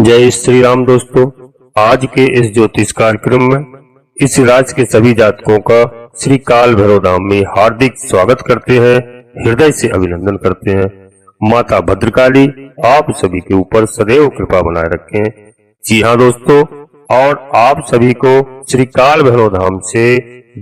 जय श्री राम दोस्तों। आज के इस ज्योतिष कार्यक्रम में इस राशि के सभी जातकों का श्री काल भैरव धाम में हार्दिक स्वागत करते हैं, हृदय से अभिनंदन करते हैं। माता भद्रकाली आप सभी के ऊपर सदैव कृपा बनाए रखें। जी हाँ दोस्तों, और आप सभी को श्री काल भैरव धाम से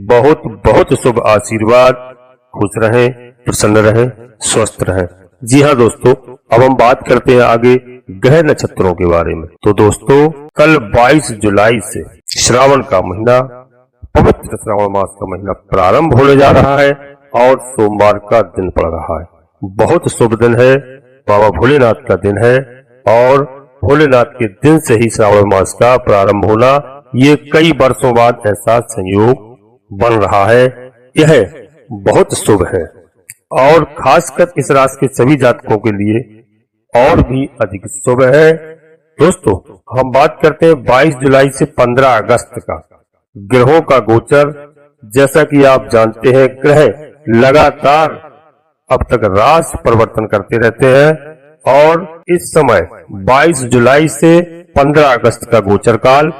बहुत बहुत शुभ आशीर्वाद। खुश रहें, प्रसन्न रहें, स्वस्थ रहें। जी हाँ दोस्तों, अब हम बात करते हैं आगे ग्रह नक्षत्रों के बारे में। तो दोस्तों, कल 22 जुलाई से श्रावण का महीना, पवित्र श्रावण मास का महीना प्रारंभ होने जा रहा है और सोमवार का दिन पड़ रहा है। बहुत शुभ दिन है, बाबा भोलेनाथ का दिन है और भोलेनाथ के दिन से ही श्रावण मास का प्रारंभ होना, ये कई वर्षों बाद ऐसा संयोग बन रहा है। यह बहुत शुभ है और खासकर इस राशि के सभी जातकों के लिए और भी अधिक शुभ है। दोस्तों, हम बात करते हैं 22 जुलाई से 15 अगस्त का ग्रहों का गोचर। जैसा कि आप जानते हैं, ग्रह लगातार अब तक राशि परिवर्तन करते रहते हैं और इस समय 22 जुलाई से 15 अगस्त का गोचर काल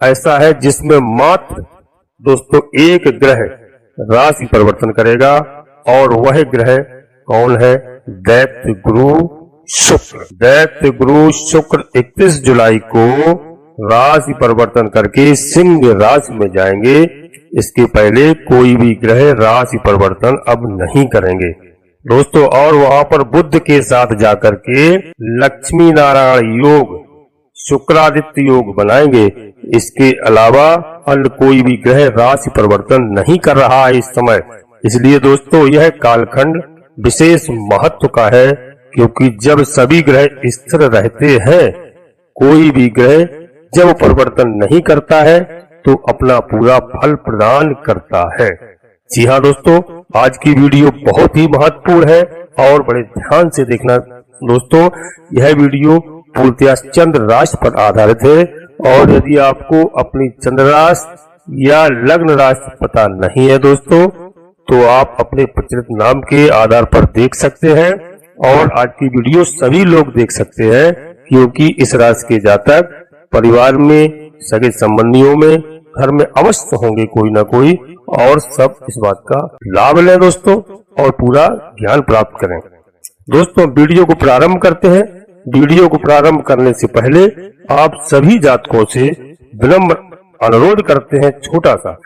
ऐसा है जिसमें मात्र दोस्तों एक ग्रह राशि परिवर्तन करेगा और वह ग्रह कौन है? दैत्य गुरु शुक्र। दैत्य गुरु शुक्र 31 जुलाई को राशि परिवर्तन करके सिंह राशि में जाएंगे। इसके पहले कोई भी ग्रह राशि परिवर्तन अब नहीं करेंगे दोस्तों। और वहां पर बुध के साथ जाकर के लक्ष्मी नारायण योग, शुक्रादित्य योग बनाएंगे। इसके अलावा अन्य कोई भी ग्रह राशि परिवर्तन नहीं कर रहा है इस समय। इसलिए दोस्तों, यह कालखंड विशेष महत्व का है, क्योंकि जब सभी ग्रह स्थिर रहते हैं, कोई भी ग्रह जब परिवर्तन नहीं करता है तो अपना पूरा फल प्रदान करता है। जी हाँ दोस्तों, आज की वीडियो बहुत ही महत्वपूर्ण है और बड़े ध्यान से देखना दोस्तों। यह वीडियो पूर्णतः चंद्र राशि पर आधारित है और यदि आपको अपनी चंद्र राशि या लग्न राशि पता नहीं है दोस्तों, तो आप अपने प्रचलित नाम के आधार पर देख सकते हैं और आज की वीडियो सभी लोग देख सकते हैं, क्योंकि इस राशि के जातक परिवार में, सगे संबंधियों में, घर में अवश्य होंगे कोई ना कोई, और सब इस बात का लाभ लें दोस्तों और पूरा ज्ञान प्राप्त करें। दोस्तों, वीडियो को प्रारंभ करते हैं। वीडियो को प्रारंभ करने से पहले आप सभी जातकों से विनम्र अनुरोध करते हैं छोटा सा,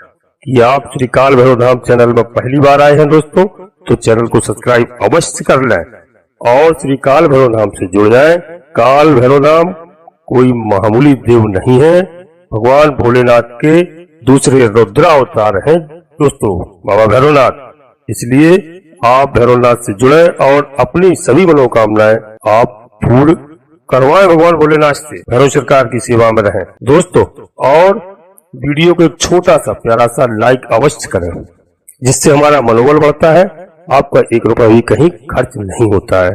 कि आप श्री काल भैरव धाम चैनल में पहली बार आए हैं दोस्तों, तो चैनल को सब्सक्राइब अवश्य कर लें और श्री काल भैरव धाम से जुड़ जाएं। काल भैरव धाम कोई मामूली देव नहीं है, भगवान भोलेनाथ के दूसरे रुद्रावतार हैं दोस्तों, बाबा भैरवनाथ। इसलिए आप भैरवनाथ से जुड़े और अपनी सभी मनोकामनाएं आप पूर्ण करवाएं भगवान भोलेनाथ से। भैरव सरकार की सेवा में रहें दोस्तों। और वीडियो को एक छोटा सा प्यारा सा लाइक अवश्य करें, जिससे हमारा मनोबल बढ़ता है। आपका 1 रुपया भी कहीं खर्च नहीं होता है।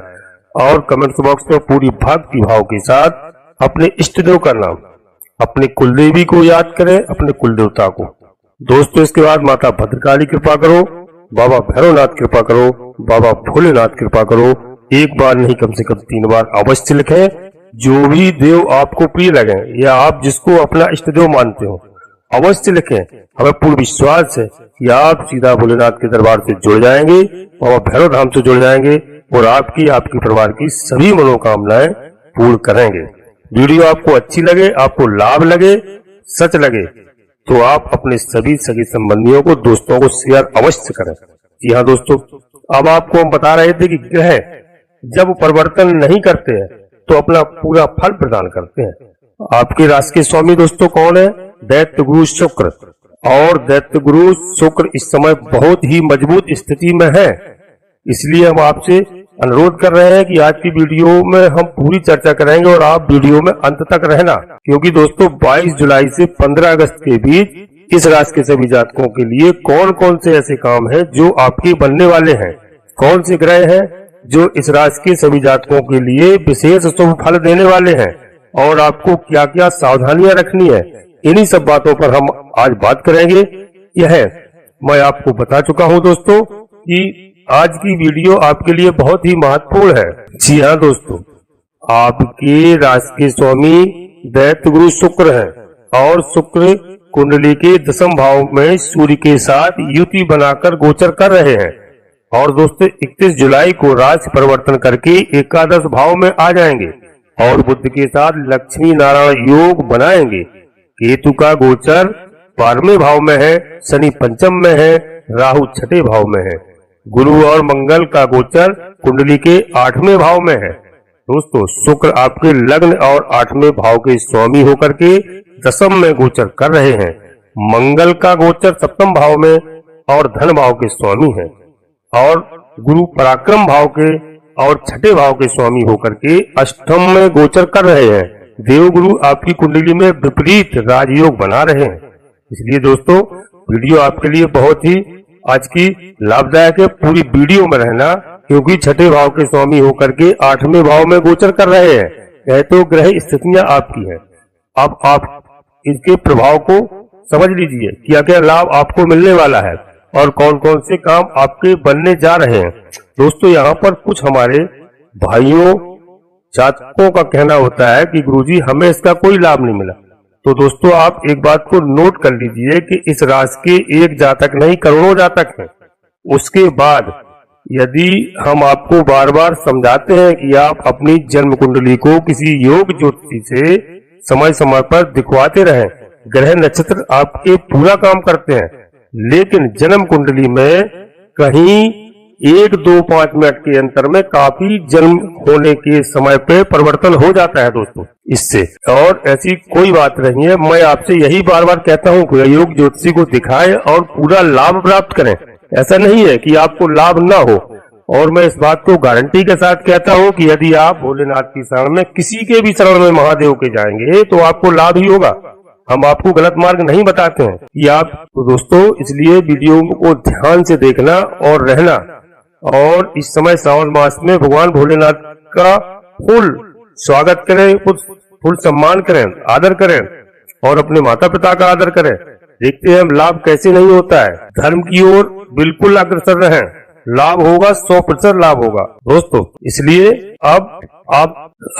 और कमेंट बॉक्स में पूरी भक्ति भाव के साथ अपने इष्ट देव का नाम, अपने कुलदेवी को याद करें, अपने कुल देवता को दोस्तों। इसके बाद माता भद्रकाली कृपा करो, बाबा भैरवनाथ कृपा करो, बाबा भोलेनाथ कृपा करो। एक बार नहीं, कम से कम 3 बार अवश्य लिखें। जो भी देव आपको प्रिय लगे या आप जिसको अपना इष्ट देव मानते हो, अवश्य लिखें। हमें पूर्ण विश्वास है कि आप सीधा भोलेनाथ के दरबार से जुड़ जाएंगे और भैरव धाम से जुड़ जाएंगे और आपकी परिवार की सभी मनोकामनाएं पूर्ण करेंगे। वीडियो आपको अच्छी लगे, आपको लाभ लगे, सच लगे, तो आप अपने सभी सगे संबंधियों को, दोस्तों को शेयर अवश्य करें। जी हाँ दोस्तों, अब आपको हम बता रहे थे कि ग्रह जब परिवर्तन नहीं करते हैं तो अपना पूरा फल प्रदान करते हैं। आपके राशि के स्वामी दोस्तों कौन है? दैत्य गुरु शुक्र। और दैत्य गुरु शुक्र इस समय बहुत ही मजबूत स्थिति में है। इसलिए हम आपसे अनुरोध कर रहे हैं कि आज की वीडियो में हम पूरी चर्चा करेंगे और आप वीडियो में अंत तक रहना, क्योंकि दोस्तों 22 जुलाई से 15 अगस्त के बीच इस राशि के सभी जातकों के लिए कौन कौन से ऐसे काम हैं जो आपके बनने वाले हैं, कौन से ग्रह हैं जो इस राशि के सभी जातकों के लिए विशेष शुभ फल देने वाले हैं और आपको क्या क्या सावधानियां रखनी है, इन्हीं सब बातों पर हम आज बात करेंगे। यह मैं आपको बता चुका हूं दोस्तों कि आज की वीडियो आपके लिए बहुत ही महत्वपूर्ण है। जी हाँ दोस्तों, आपके राशि के स्वामी दैत्य गुरु शुक्र हैं और शुक्र कुंडली के 10वें भाव में सूर्य के साथ युति बनाकर गोचर कर रहे हैं। और दोस्तों 31 जुलाई को राशि परिवर्तन करके एकादश भाव में आ जाएंगे और बुध के साथ लक्ष्मी नारायण योग बनाएंगे। केतु का गोचर 12वें भाव में है, शनि 5म में है, राहु 6ठे भाव में है। गुरु और मंगल का गोचर कुंडली के 8वें भाव में है। दोस्तों शुक्र आपके लग्न और 8वें भाव के स्वामी होकर के 10म में गोचर कर रहे हैं। मंगल का गोचर 7म भाव में और धन भाव के स्वामी है और गुरु पराक्रम भाव के और 6ठे भाव के स्वामी होकर के 8म में गोचर कर रहे हैं। देवगुरु आपकी कुंडली में विपरीत राजयोग बना रहे हैं। इसलिए दोस्तों वीडियो आपके लिए बहुत ही आज की लाभदायक है। पूरी वीडियो में रहना, क्योंकि 6ठे भाव के स्वामी होकर के 8वें भाव में गोचर कर रहे हैं। यह तो ग्रह स्थितियां आपकी है। अब आप इसके प्रभाव को समझ लीजिए, क्या क्या लाभ आपको मिलने वाला है और कौन कौन से काम आपके बनने जा रहे हैं। दोस्तों यहाँ पर कुछ हमारे भाइयों जातकों का कहना होता है कि गुरुजी हमें इसका कोई लाभ नहीं मिला। तो दोस्तों आप एक बात को नोट कर लीजिए कि इस राशि के एक जातक नहीं करोड़ों जातक हैं। उसके बाद यदि हम आपको बार बार समझाते हैं कि आप अपनी जन्म कुंडली को किसी योग ज्योतिषी से समय समय पर दिखवाते रहें, ग्रह नक्षत्र आपके पूरा काम करते हैं। लेकिन जन्म कुंडली में कहीं 1-2-5 मिनट के अंतर में काफी जन्म होने के समय पे परिवर्तन हो जाता है दोस्तों इससे। और ऐसी कोई बात नहीं है। मैं आपसे यही बार बार कहता हूँ कि योग ज्योतिषी को दिखाएं और पूरा लाभ प्राप्त करें। ऐसा नहीं है कि आपको लाभ ना हो। और मैं इस बात को गारंटी के साथ कहता हूँ कि यदि आप भोलेनाथ की शरण में किसी के भी शरण में महादेव के जाएंगे तो आपको लाभ ही होगा। हम आपको गलत मार्ग नहीं बताते हैं कि आप। तो दोस्तों इसलिए वीडियो को ध्यान से देखना और रहना। और इस समय श्रावण मास में भगवान भोलेनाथ का फुल स्वागत करें, फुल सम्मान करें, आदर करें और अपने माता पिता का आदर करें। देखते हैं लाभ कैसे नहीं होता है। धर्म की ओर बिल्कुल अग्रसर रहें, लाभ होगा, 100% लाभ होगा दोस्तों। इसलिए अब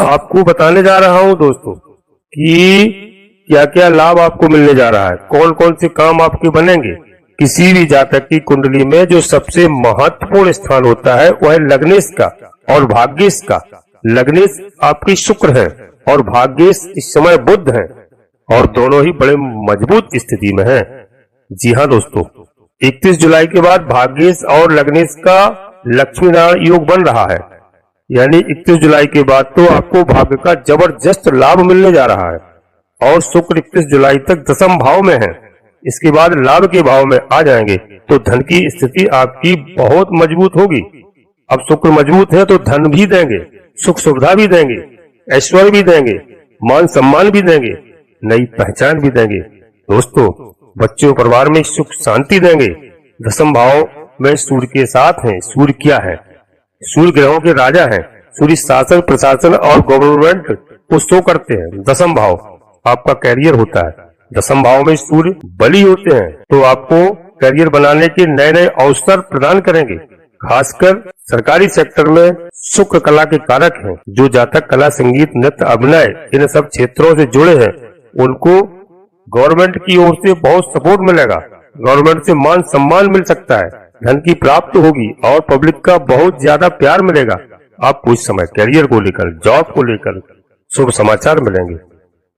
आपको बताने जा रहा हूं दोस्तों कि क्या क्या लाभ आपको मिलने जा रहा है, कौन कौन से काम आपके बनेंगे। किसी भी जातक की कुंडली में जो सबसे महत्वपूर्ण स्थान होता है वह है लग्नेश का और भाग्येश का। लग्नेश आपकी शुक्र है और भाग्येश इस समय बुध है और दोनों ही बड़े मजबूत स्थिति में हैं। जी हाँ दोस्तों, 31 जुलाई के बाद भाग्येश और लग्नेश का लक्ष्मी नारायण योग बन रहा है। यानी 31 जुलाई के बाद तो आपको भाग्य का जबरदस्त लाभ मिलने जा रहा है। और शुक्र 31 जुलाई तक 10वें भाव में है। इसके बाद लाभ के भाव में आ जाएंगे तो धन की स्थिति आपकी बहुत मजबूत होगी। अब शुक्र मजबूत है तो धन भी देंगे, सुख सुविधा भी देंगे, ऐश्वर्य भी देंगे, मान सम्मान भी देंगे, नई पहचान भी देंगे। दोस्तों बच्चों परिवार में सुख शांति देंगे। 10वें भाव में सूर्य के साथ हैं। सूर्य क्या है? सूर्य ग्रहों के राजा हैं। सूर्य शासन प्रशासन और गवर्नमेंट को शो करते हैं। 10वें भाव आपका कैरियर होता है। 10वें भाव में सूर्य बली होते हैं तो आपको करियर बनाने के नए नए अवसर प्रदान करेंगे। खासकर सरकारी सेक्टर में शुक्र कला के कारक हैं। जो जातक कला, संगीत, नृत्य, अभिनय इन सब क्षेत्रों से जुड़े हैं उनको गवर्नमेंट की ओर से बहुत सपोर्ट मिलेगा। गवर्नमेंट से मान सम्मान मिल सकता है, धन की प्राप्ति होगी और पब्लिक का बहुत ज्यादा प्यार मिलेगा। आपको इस समय करियर को लेकर, जॉब को लेकर शुभ समाचार मिलेंगे।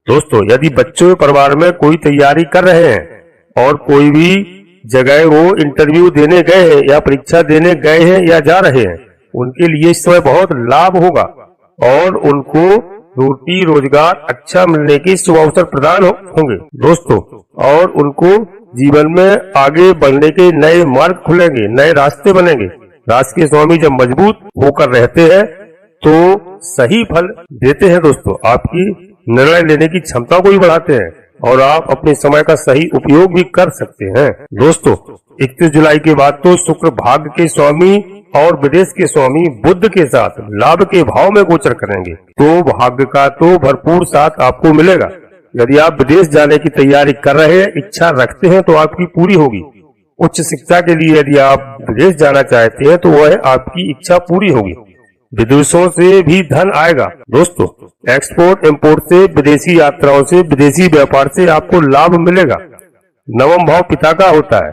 दोस्तों यदि बच्चों परिवार में कोई तैयारी कर रहे हैं और कोई भी जगह वो इंटरव्यू देने गए हैं या परीक्षा देने गए हैं या जा रहे हैं, उनके लिए इस समय बहुत लाभ होगा और उनको रोटी रोजगार अच्छा मिलने के शुभ अवसर प्रदान होंगे दोस्तों। और उनको जीवन में आगे बढ़ने के नए मार्ग खुलेंगे, नए रास्ते बनेंगे। राशि के स्वामी जब मजबूत होकर रहते हैं तो सही फल देते हैं दोस्तों। आपकी निर्णय लेने की क्षमता को भी बढ़ाते हैं और आप अपने समय का सही उपयोग भी कर सकते हैं दोस्तों। 31 जुलाई के बाद तो शुक्र भाग्य के स्वामी और विदेश के स्वामी बुध के साथ लाभ के भाव में गोचर करेंगे तो भाग्य का तो भरपूर साथ आपको मिलेगा। यदि आप विदेश जाने की तैयारी कर रहे हैं, इच्छा रखते हैं तो आपकी पूरी होगी। उच्च शिक्षा के लिए यदि आप विदेश जाना चाहते हैं तो वह आपकी इच्छा पूरी होगी। विदेशों से भी धन आएगा दोस्तों। एक्सपोर्ट इंपोर्ट से, विदेशी यात्राओं से, विदेशी व्यापार से आपको लाभ मिलेगा। नवम भाव पिता का होता है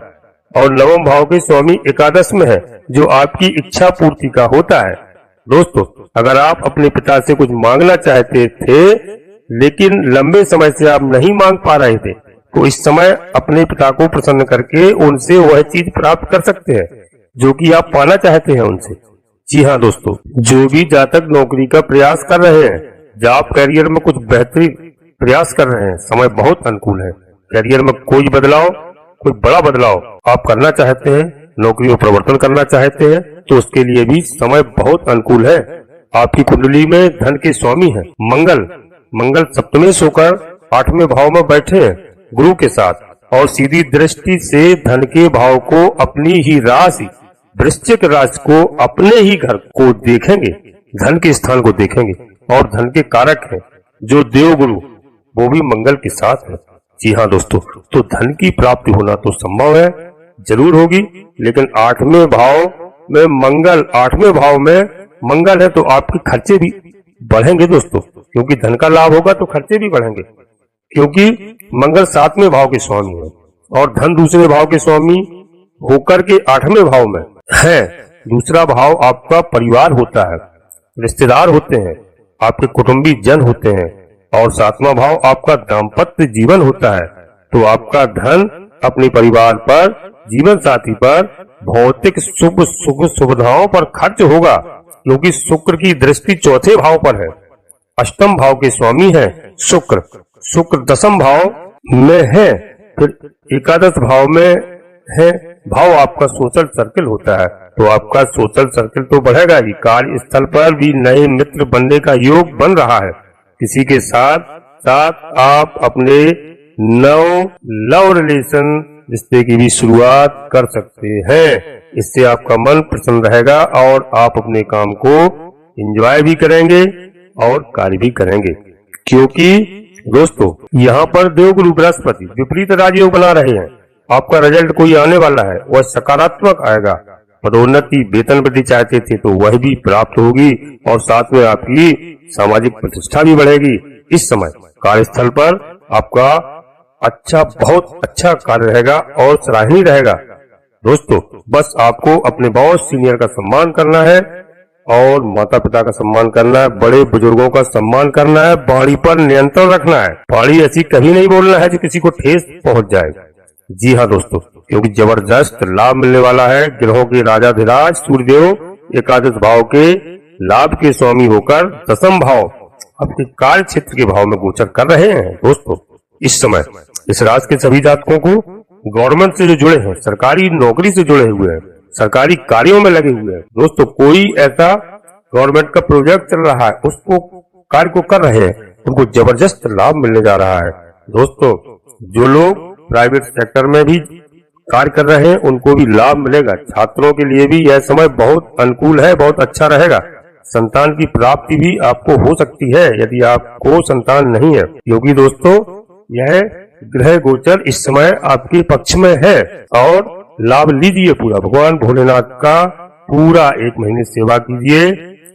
और नवम भाव के स्वामी एकादश में है, जो आपकी इच्छा पूर्ति का होता है। दोस्तों, अगर आप अपने पिता से कुछ मांगना चाहते थे लेकिन लंबे समय से आप नहीं मांग पा रहे थे, तो इस समय अपने पिता को प्रसन्न करके उनसे वह चीज प्राप्त कर सकते हैं जो कि आप पाना चाहते हैं उनसे। जी हाँ दोस्तों, जो भी जातक नौकरी का प्रयास कर रहे हैं, जॉब कैरियर में कुछ बेहतरीन प्रयास कर रहे हैं, समय बहुत अनुकूल है। कैरियर में कोई बदलाव, कोई बड़ा बदलाव आप करना चाहते हैं, नौकरी में परिवर्तन करना चाहते हैं, तो उसके लिए भी समय बहुत अनुकूल है। आपकी कुंडली में धन के स्वामी है मंगल सप्तमेश होकर 8वें भाव में बैठे हैं गुरु के साथ, और सीधी दृष्टि से धन के भाव को, अपनी ही राशि वृश्चिक राशि को, अपने ही घर को देखेंगे, धन के स्थान को देखेंगे, और धन के कारक है जो देवगुरु, वो भी मंगल के साथ है। जी हाँ दोस्तों, तो धन की प्राप्ति होना तो संभव है, जरूर होगी, लेकिन 8वें भाव में मंगल है, तो आपके खर्चे भी बढ़ेंगे दोस्तों, क्योंकि धन का लाभ होगा तो खर्चे भी बढ़ेंगे, क्योंकि मंगल 7वें भाव के स्वामी है और धन दूसरे भाव के स्वामी होकर के 8वें भाव में है। दूसरा भाव आपका परिवार होता है, रिश्तेदार होते हैं, आपके कुटुंबी जन होते हैं, और 7वां भाव आपका दाम्पत्य जीवन होता है। तो आपका धन अपने परिवार पर, जीवन साथी पर, भौतिक सुख सुविधाओं पर खर्च होगा, क्योंकि शुक्र की दृष्टि 4थे भाव पर है। 8म भाव के स्वामी है शुक्र 10म भाव में है, फिर एकादश भाव में है। भाव आपका सोशल सर्किल होता है, तो आपका सोशल सर्किल तो बढ़ेगा ही। कार्य स्थल पर भी नए मित्र बनने का योग बन रहा है। किसी के साथ आप अपने लव रिलेशन रिश्ते की भी शुरुआत कर सकते हैं। इससे आपका मन प्रसन्न रहेगा और आप अपने काम को एंजॉय भी करेंगे और कार्य भी करेंगे, क्योंकि दोस्तों यहाँ पर देवगुरु बृहस्पति विपरीत राजयोग बना रहे हैं। आपका रिजल्ट कोई आने वाला है, वह सकारात्मक आएगा। पदोन्नति, वेतन वृद्धि चाहते थे तो वह भी प्राप्त होगी, और साथ में आपकी सामाजिक प्रतिष्ठा भी बढ़ेगी। इस समय कार्यस्थल पर आपका बहुत अच्छा कार्य रहेगा और सराहनीय रहेगा। दोस्तों, बस आपको अपने बॉस सीनियर का सम्मान करना है और माता पिता का सम्मान करना है, बड़े बुजुर्गों का सम्मान करना है, वाणी पर नियंत्रण रखना है। वाणी ऐसी कभी नहीं बोलना है जो किसी को ठेस पहुंच जाए। जी हाँ दोस्तों, क्योंकि जबरदस्त लाभ मिलने वाला है। ग्रहों के राजाधिराज सूर्यदेव एकादश भाव के लाभ के स्वामी होकर 10म भाव अपने कार्य क्षेत्र के भाव में गोचर कर रहे हैं। दोस्तों, इस समय इस राशि के सभी जातकों को गवर्नमेंट से जो जुड़े हैं, सरकारी नौकरी से जुड़े हुए हैं, सरकारी कार्यों में लगे हुए हैं, दोस्तों कोई ऐसा गवर्नमेंट का प्रोजेक्ट चल रहा है, उसको कार्य को कर रहे हैं, उनको जबरदस्त लाभ मिलने जा रहा है। दोस्तों, जो लोग प्राइवेट सेक्टर में भी कार्य कर रहे हैं उनको भी लाभ मिलेगा। छात्रों के लिए भी यह समय बहुत अनुकूल है, बहुत अच्छा रहेगा। संतान की प्राप्ति भी आपको हो सकती है यदि आपको संतान नहीं है, क्योंकि दोस्तों यह ग्रह गोचर इस समय आपके पक्ष में है। और लाभ लीजिए पूरा, भगवान भोलेनाथ का पूरा 1 महीने सेवा कीजिए,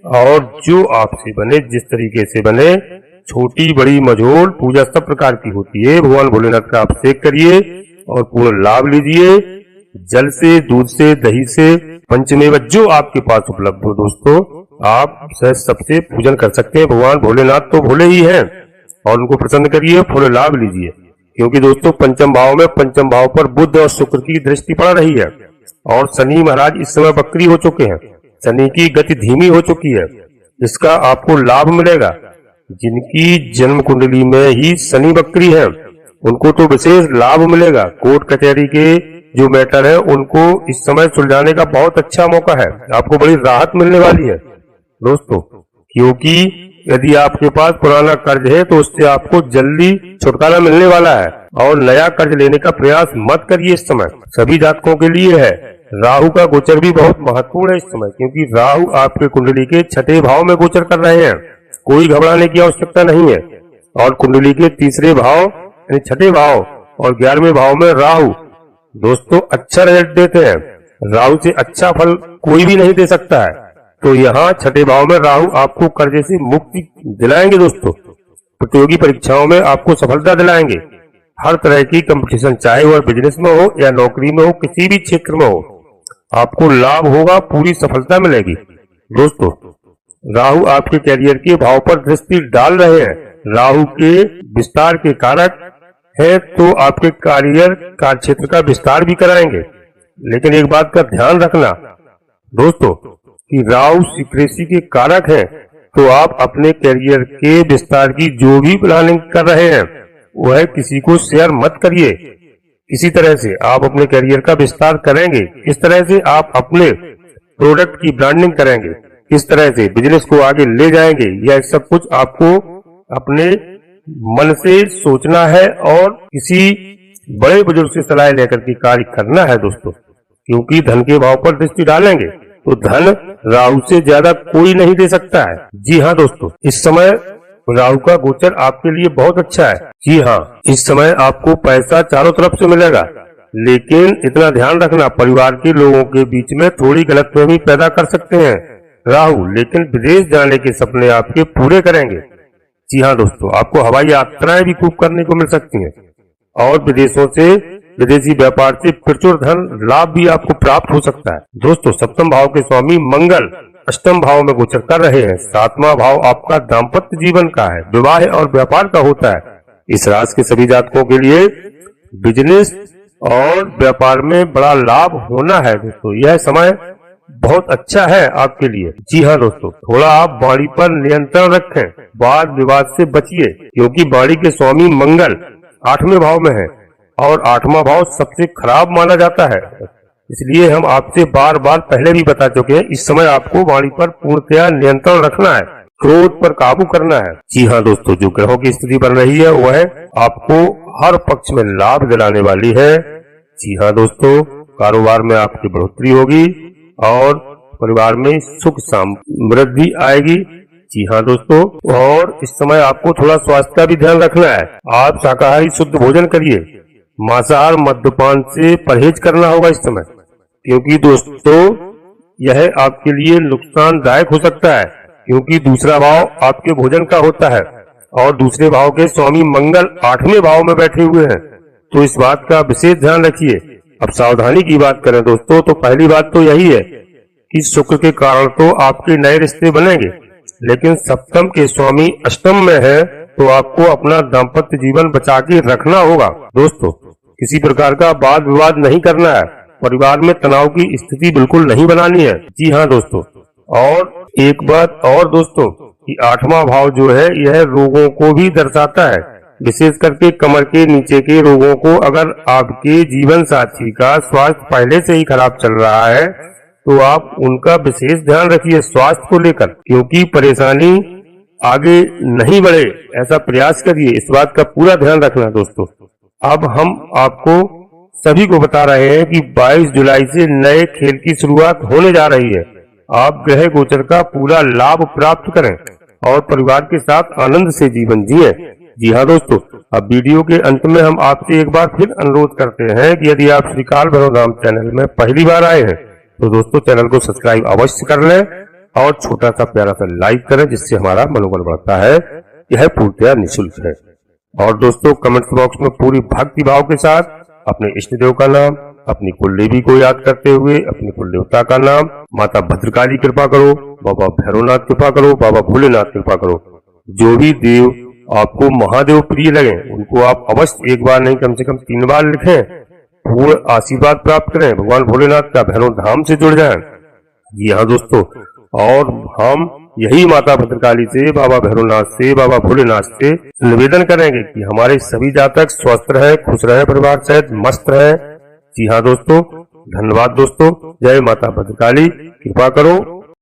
और जो आपसे बने, जिस तरीके से बने, छोटी बड़ी मझोल पूजा सब प्रकार की होती है। भगवान भोलेनाथ का अभिषेक करिए और पूर्ण लाभ लीजिए। जल से, दूध से, दही से, पंचमेव जो आपके पास उपलब्ध हो दोस्तों, आप सबसे पूजन कर सकते हैं। भगवान भोलेनाथ तो भोले ही हैं, और उनको प्रसन्न करिए, पूर्ण लाभ लीजिए। क्योंकि दोस्तों पंचम भाव पर बुध और शुक्र की दृष्टि पड़ रही है, और शनि महाराज इस समय वक्री हो चुके हैं। शनि की गति धीमी हो चुकी है, इसका आपको लाभ मिलेगा। जिनकी जन्म कुंडली में ही शनि वक्री है उनको तो विशेष लाभ मिलेगा। कोर्ट कचहरी के जो मैटर है उनको इस समय सुलझाने का बहुत अच्छा मौका है, आपको बड़ी राहत मिलने वाली है दोस्तों। क्योंकि यदि आपके पास पुराना कर्ज है तो उससे आपको जल्दी छुटकारा मिलने वाला है, और नया कर्ज लेने का प्रयास मत करिए। इस समय सभी जातकों के लिए है। राहु का गोचर भी बहुत महत्वपूर्ण है इस समय, क्योंकि राहु आपके कुंडली के 6ठे भाव में गोचर कर रहे हैं। कोई घबराने की आवश्यकता नहीं है। और कुंडली के 3रे भाव यानी 6ठे भाव और 11वें भाव में राहु दोस्तों अच्छा रिजल्ट देते हैं। राहु से अच्छा फल कोई भी नहीं दे सकता है। तो यहाँ छठे भाव में राहु आपको कर्जे से मुक्ति दिलाएंगे दोस्तों। प्रतियोगी परीक्षाओं में आपको सफलता दिलाएंगे। हर तरह की कंपटीशन, चाहे वह बिजनेस में हो या नौकरी में हो, किसी भी क्षेत्र में हो, आपको लाभ होगा, पूरी सफलता मिलेगी। दोस्तों, राहु आपके कैरियर के भाव पर दृष्टि डाल रहे हैं। राहु के विस्तार के कारक है, तो आपके कार्य क्षेत्र का विस्तार भी कराएंगे। लेकिन एक बात का ध्यान रखना दोस्तों कि राहु सीक्रेसी के कारक है, तो आप अपने कैरियर के विस्तार की जो भी प्लानिंग कर रहे हैं वह किसी को शेयर मत करिए। इसी तरह से आप अपने कैरियर का विस्तार करेंगे, इस तरह से आप अपने प्रोडक्ट की ब्रांडिंग करेंगे, इस तरह से बिजनेस को आगे ले जाएंगे। यह सब कुछ आपको अपने मन से सोचना है और किसी बड़े बुजुर्ग से सलाह लेकर के कार्य करना है दोस्तों, क्योंकि धन के भाव पर दृष्टि डालेंगे तो धन राहु से ज्यादा कोई नहीं दे सकता है। जी हाँ दोस्तों, इस समय राहु का गोचर आपके लिए बहुत अच्छा है। जी हाँ, इस समय आपको पैसा चारों तरफ से मिलेगा, लेकिन इतना ध्यान रखना, परिवार के लोगों के बीच में थोड़ी गलतफहमी पैदा कर सकते हैं राहु, लेकिन विदेश जाने के सपने आपके पूरे करेंगे। जी हाँ दोस्तों, आपको हवाई यात्राएं भी खूब करने को मिल सकती हैं और विदेशों से, विदेशी व्यापार से प्रचुर धन लाभ भी आपको प्राप्त हो सकता है। दोस्तों, सप्तम भाव के स्वामी मंगल अष्टम भाव में गोचर कर रहे हैं। सातवां भाव आपका दाम्पत्य जीवन का है, विवाह और व्यापार का होता है। इस राशि के सभी जातकों के लिए बिजनेस और व्यापार में बड़ा लाभ होना है दोस्तों। यह समय बहुत अच्छा है आपके लिए। जी हाँ दोस्तों, थोड़ा आप वाणी पर नियंत्रण रखें, वाद विवाद से बचिए, क्योंकि वाणी के स्वामी मंगल 8वें भाव में है और 8वां भाव सबसे खराब माना जाता है। इसलिए हम आपसे बार बार पहले भी बता चुके हैं, इस समय आपको वाणी पर पूर्णतया नियंत्रण रखना है, क्रोध पर काबू करना है। जी हाँ दोस्तों, जो ग्रहों की स्थिति बन रही है वह आपको हर पक्ष में लाभ दिलाने वाली है। जी हाँ दोस्तों, कारोबार में आपकी बढ़ोतरी होगी और परिवार में सुख समृद्धि आएगी। जी हाँ दोस्तों, और इस समय आपको थोड़ा स्वास्थ्य का भी ध्यान रखना है। आप शाकाहारी शुद्ध भोजन करिए, मांसाहार मद्यपान से परहेज करना होगा इस समय, क्योंकि दोस्तों यह आपके लिए नुकसानदायक हो सकता है, क्योंकि दूसरा भाव आपके भोजन का होता है और दूसरे भाव के स्वामी मंगल 8वें भाव में बैठे हुए हैं, तो इस बात का विशेष ध्यान रखिए। अब सावधानी की बात करें दोस्तों, तो पहली बात तो यही है कि शुक्र के कारण तो आपके नए रिश्ते बनेंगे, लेकिन सप्तम के स्वामी अष्टम में है, तो आपको अपना दाम्पत्य जीवन बचा के रखना होगा दोस्तों। किसी प्रकार का वाद विवाद नहीं करना है, परिवार में तनाव की स्थिति बिल्कुल नहीं बनानी है। जी हाँ दोस्तों, और एक बात और दोस्तों कि 8वां भाव जो है यह रोगों को भी दर्शाता है, विशेष करके कमर के नीचे के रोगों को। अगर आपके जीवन साथी का स्वास्थ्य पहले से ही खराब चल रहा है तो आप उनका विशेष ध्यान रखिए स्वास्थ्य को लेकर, क्योंकि परेशानी आगे नहीं बढ़े ऐसा प्रयास करिए। इस बात का पूरा ध्यान रखना दोस्तों। अब हम आपको सभी को बता रहे हैं कि 22 जुलाई से नए खेल की शुरुआत होने जा रही है। आप ग्रह गोचर का पूरा लाभ प्राप्त करें और परिवार के साथ आनंद से जीवन जिए। जी हाँ दोस्तों, अब वीडियो के अंत में हम आपसे एक बार फिर अनुरोध करते हैं कि यदि आप श्री काल भैरव धाम चैनल में पहली बार आए हैं तो दोस्तों चैनल को सब्सक्राइब अवश्य कर लें और छोटा सा प्यारा सा लाइक करें, जिससे हमारा मनोबल बढ़ता है। यह पूर्णतया निःशुल्क है। और दोस्तों कमेंट्स बॉक्स में पूरी भक्ति भाव के साथ अपने इष्ट देव का नाम, अपनी कुलदेवी को याद करते हुए अपनी कुलदेवता का नाम, माता भद्रकाली कृपा करो, बाबा भैरवनाथ कृपा करो, बाबा भोलेनाथ कृपा करो। जो भी देव आपको महादेव प्रिय लगे उनको आप अवश्य एक बार नहीं कम से कम 3 बार लिखें, पूर्ण आशीर्वाद प्राप्त करें, भगवान भोलेनाथ का भैरव धाम से जुड़ जाएं। जी हाँ दोस्तों, और हम यही माता भद्रकाली से, बाबा भैरवनाथ से, बाबा भोलेनाथ से निवेदन करेंगे कि हमारे सभी जातक स्वस्थ रहे, खुश रहे, परिवार सहित मस्त रहे। जी हाँ दोस्तों, धन्यवाद दोस्तों। जय माता भद्रकाली, कृपा करो।